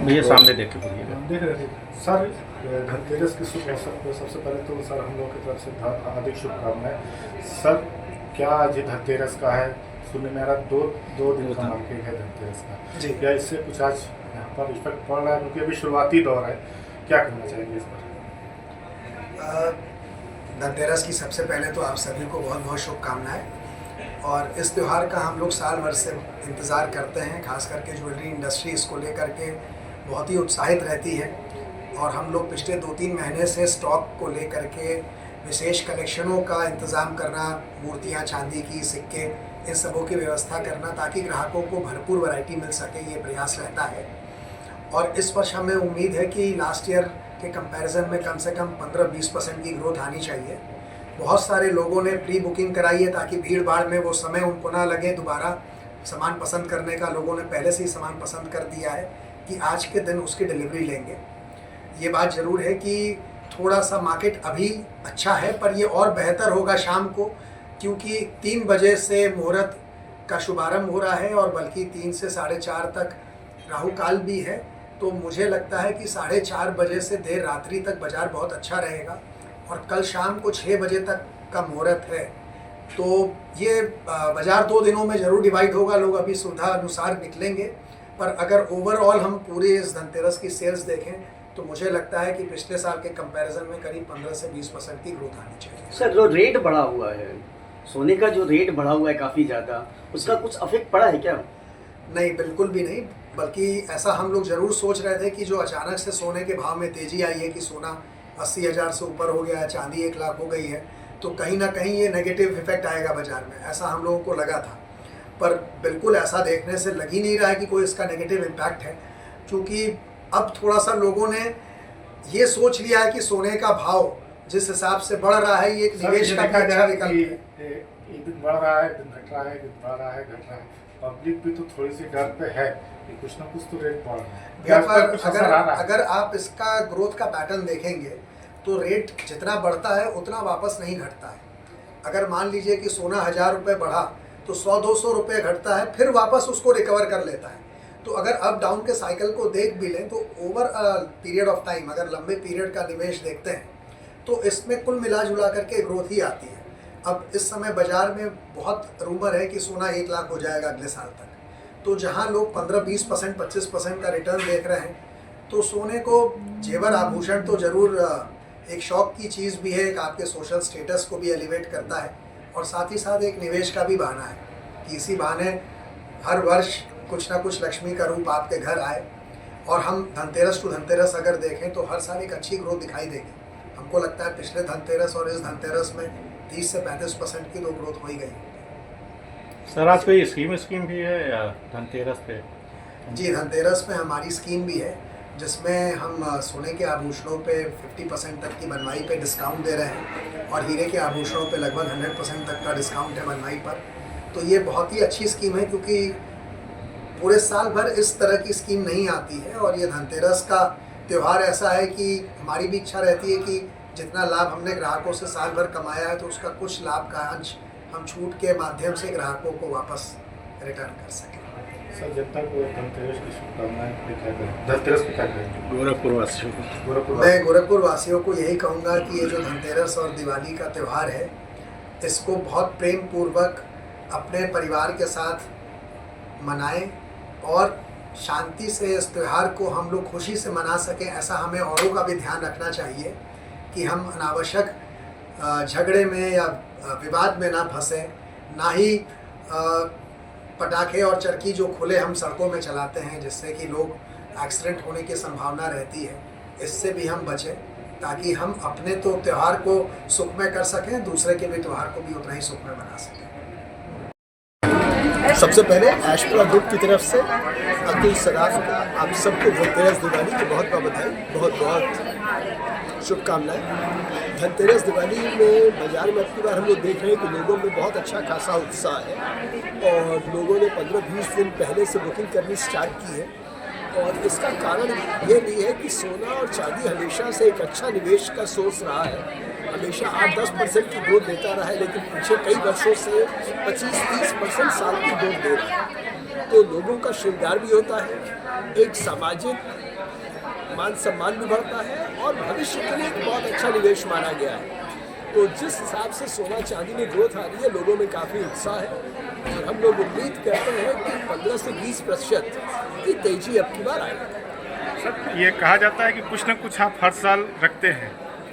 भैया सामने देख के बोलिएगा। देख रहे थे सर, धनतेरस के शुभ अवसर पर सबसे पहले तो सर हम लोग की तरफ से हार्दिक शुभकामनाएं। सर क्या आज धनतेरस का है? सुनने में आ रहा दो दिन का मार्केट है धनतेरस का जी, क्या इससे कुछ आज यहाँ पर इफेक्ट पड़ रहा है? क्योंकि अभी शुरुआती दौर है, क्या करना चाहेंगे इस पर? धनतेरस की सबसे पहले तो आप सभी को बहुत बहुत शुभकामनाएं। और इस त्यौहार का हम लोग साल भर से इंतज़ार करते हैं, खास करके ज्वेलरी इंडस्ट्री इसको लेकर के बहुत ही उत्साहित रहती है। और हम लोग पिछले 2-3 महीने से स्टॉक को लेकर के विशेष कलेक्शनों का इंतज़ाम करना, मूर्तियाँ, चांदी की, सिक्के, इन सबों की व्यवस्था करना ताकि ग्राहकों को भरपूर वैरायटी मिल सके, ये प्रयास रहता है। और इस वर्ष हमें उम्मीद है कि लास्ट ईयर के कंपैरिजन में कम से कम 15-20% की ग्रोथ आनी चाहिए। बहुत सारे लोगों ने प्री बुकिंग कराई है ताकि भीड़ भाड़ में वो समय उनको ना लगे दोबारा सामान पसंद करने का। लोगों ने पहले से ही सामान पसंद कर दिया है कि आज के दिन उसकी डिलीवरी लेंगे। ये बात ज़रूर है कि थोड़ा सा मार्केट अभी अच्छा है, पर ये और बेहतर होगा शाम को, क्योंकि 3 बजे से मुहूर्त का शुभारंभ हो रहा है और बल्कि 3 से 4:30 तक राहु काल भी है। तो मुझे लगता है कि 4:30 बजे से देर रात्रि तक बाज़ार बहुत अच्छा रहेगा। और कल शाम को 6 बजे तक का मुहूर्त है। तो ये बाज़ार 2 दिनों में ज़रूर डिवाइड होगा, लोग अभी सुविधा अनुसार निकलेंगे। पर अगर ओवरऑल हम पूरे इस धनतेरस की सेल्स देखें तो मुझे लगता है कि पिछले साल के कंपैरिजन में करीब 15 से 20% की ग्रोथ आनी चाहिए। सर, जो रेट बढ़ा हुआ है, सोने का जो रेट बढ़ा हुआ है काफ़ी ज़्यादा, उसका कुछ अफेक्ट पड़ा है क्या? नहीं, बिल्कुल भी नहीं। बल्कि ऐसा हम लोग ज़रूर सोच रहे थे कि जो अचानक से सोने के भाव में तेज़ी आई है कि सोना 80,000 से ऊपर हो गया है, चांदी 1 लाख हो गई है, तो कहीं ना कहीं ये नेगेटिव इफेक्ट आएगा बाज़ार में, ऐसा हम लोगों को लगा था। पर बिल्कुल ऐसा देखने से लग ही नहीं रहा है कि कोई इसका नेगेटिव इम्पैक्ट है, क्योंकि अब थोड़ा सा लोगों ने ये सोच लिया है कि सोने का भाव जिस हिसाब से बढ़ रहा है, ये एक निवेश का अच्छा विकल्प है। एक दिन बढ़ रहा है, दिन घट रहा है, दिन बढ़ रहा है, घट रहा है। पब्लिक भी तो थोड़ी सी डर पे है कि कुछ ना कुछ तो रेट बढ़ रहा है। अगर आप इसका ग्रोथ का पैटर्न देखेंगे तो रेट जितना बढ़ता है उतना वापस नहीं घटता है। अगर मान लीजिए कि सोना 1000 रुपये बढ़ा तो 100-200 रुपये घटता है, फिर वापस उसको रिकवर कर लेता है। तो अगर अप डाउन के साइकिल को देख भी लें तो ओवर पीरियड ऑफ टाइम, अगर लंबे पीरियड का निवेश देखते हैं तो इसमें कुल मिला जुला करके ग्रोथ ही आती है। अब इस समय बाज़ार में बहुत रूमर है कि सोना 1 लाख हो जाएगा अगले साल तक। तो जहां लोग 15-20%, 25% का रिटर्न देख रहे हैं, तो सोने को जेवर आभूषण तो ज़रूर एक शौक की चीज़ भी है, एक आपके सोशल स्टेटस को भी एलिवेट करता है और साथ ही साथ एक निवेश का भी बहाना है कि इसी बहाने हर वर्ष कुछ ना कुछ लक्ष्मी का रूप आपके घर आए। और हम धनतेरस टू धनतेरस अगर देखें तो हर साल एक अच्छी ग्रोथ दिखाई देगी। हमको लगता है पिछले धनतेरस और इस धनतेरस में 30 से 35% की तो ग्रोथ हो ही गई। सर, आज कोई स्कीम भी है या धनतेरस पे? जी, धनतेरस में हमारी स्कीम भी है जिसमें हम सोने के आभूषणों पे 50% तक की बनवाई पे डिस्काउंट दे रहे हैं और हीरे के आभूषणों पे लगभग 100% तक का डिस्काउंट है बनवाई पर। तो ये बहुत ही अच्छी स्कीम है क्योंकि पूरे साल भर इस तरह की स्कीम नहीं आती है। और ये धनतेरस का त्यौहार ऐसा है कि हमारी भी इच्छा रहती है कि जितना लाभ हमने ग्राहकों से साल भर कमाया है तो उसका कुछ लाभ का अंश हम छूट के माध्यम से ग्राहकों को वापस रिटर्न कर सकें। सर, जनता को धनतेरस की शुभकामनाएं, धनतेरस पे क्या करेंगे गोरखपुर वासियों को? मैं गोरखपुर वासियों को यही कहूँगा कि ये जो धनतेरस और दिवाली का त्यौहार है, इसको बहुत प्रेम पूर्वक अपने परिवार के साथ मनाएं और शांति से इस त्यौहार को हम लोग खुशी से मना सकें, ऐसा हमें औरों का भी ध्यान रखना चाहिए कि हम अनावश्यक झगड़े में या विवाद में ना फंसें, ना ही पटाखे और चरखी जो खुले हम सड़कों में चलाते हैं, जिससे कि लोग एक्सीडेंट होने की संभावना रहती है, इससे भी हम बचें, ताकि हम अपने तो त्यौहार को सुखमय कर सकें, दूसरे के भी त्यौहार को भी उतना ही सुखमय बना सकें। सबसे पहले एशपुरा ग्रुप की तरफ से अब्दुल सराफ का आप सबको धनतेरस दिवाली की बहुत बहुत बधाई, बहुत बहुत शुभकामनाएं। धनतेरस दिवाली में बाज़ार में अब की बार हम लोग देख रहे हैं कि लोगों में बहुत अच्छा खासा उत्साह है और लोगों ने 15-20 दिन पहले से बुकिंग करनी स्टार्ट की है। और इसका कारण ये भी है कि सोना और चांदी हमेशा से एक अच्छा निवेश का सोर्स रहा है, हमेशा 8-10% की ग्रोथ देता रहा है, लेकिन पिछले कई वर्षों से 25-30% साल की ग्रोथ दे रहा है। तो लोगों का श्रृंगार भी होता है, एक सामाजिक मान सम्मान भी बढ़ता है और भविष्य के लिए एक बहुत अच्छा निवेश माना गया है। तो जिस हिसाब से सोना चांदी में ग्रोथ आ रही है, लोगों में काफ़ी उत्साह है और हम लोग उम्मीद करते हैं कि 15 से 20% की तेजी अब की बार आएगी। सर, ये कहा जाता है कि कुछ न कुछ आप हर साल रखते हैं,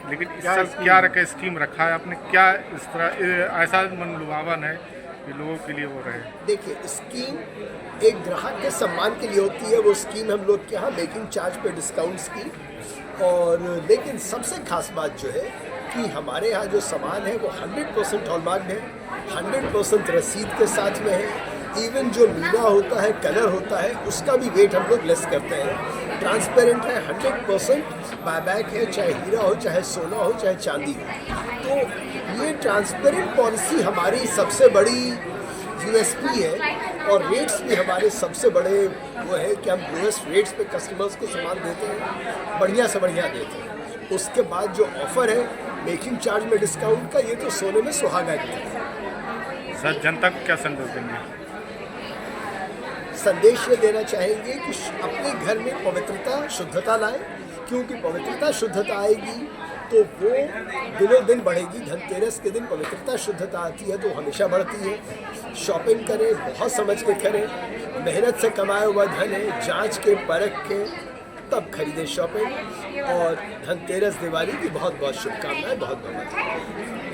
लेकिन इस साल क्या रखे स्कीम रखा है आपने? क्या इस तरह ऐसा मन लुभावन है कि लोगों के लिए वो रहे? देखिए, स्कीम एक ग्राहक के सम्मान के लिए होती है। वो स्कीम हम लोग के यहाँ मेकिंग चार्ज पे डिस्काउंट्स की, और लेकिन सबसे खास बात जो है कि हमारे यहाँ जो सामान है वो 100% हॉलमार्क है, 100% रसीद के साथ में है। इवन जो मीना होता है, कलर होता है, उसका भी वेट हम लोग लेस करते हैं। ट्रांसपेरेंट है, 100% बायबैक है, चाहे हीरा हो, चाहे सोना हो, चाहे चांदी हो। तो ये ट्रांसपेरेंट पॉलिसी हमारी सबसे बड़ी यूएसपी है और रेट्स भी हमारे सबसे बड़े वो है कि हम लोएस्ट रेट्स पे कस्टमर्स को सामान देते हैं, बढ़िया से बढ़िया देते हैं। उसके बाद जो ऑफ़र है मेकिंग चार्ज में डिस्काउंट का, ये तो सोने में सुहागा है। सर, जनता को क्या संदेश देंगे? संदेश ये देना चाहेंगे कि अपने घर में पवित्रता शुद्धता लाएं, क्योंकि पवित्रता शुद्धता आएगी तो वो दिनों दिन बढ़ेगी। धनतेरस के दिन पवित्रता शुद्धता आती है तो हमेशा बढ़ती है। शॉपिंग करें, बहुत समझ के करें, मेहनत से कमाया हुआ धन है, जांच के परख के तब खरीदें शॉपिंग। और धनतेरस दिवाली की बहुत बहुत शुभकामनाएं, बहुत बहुत।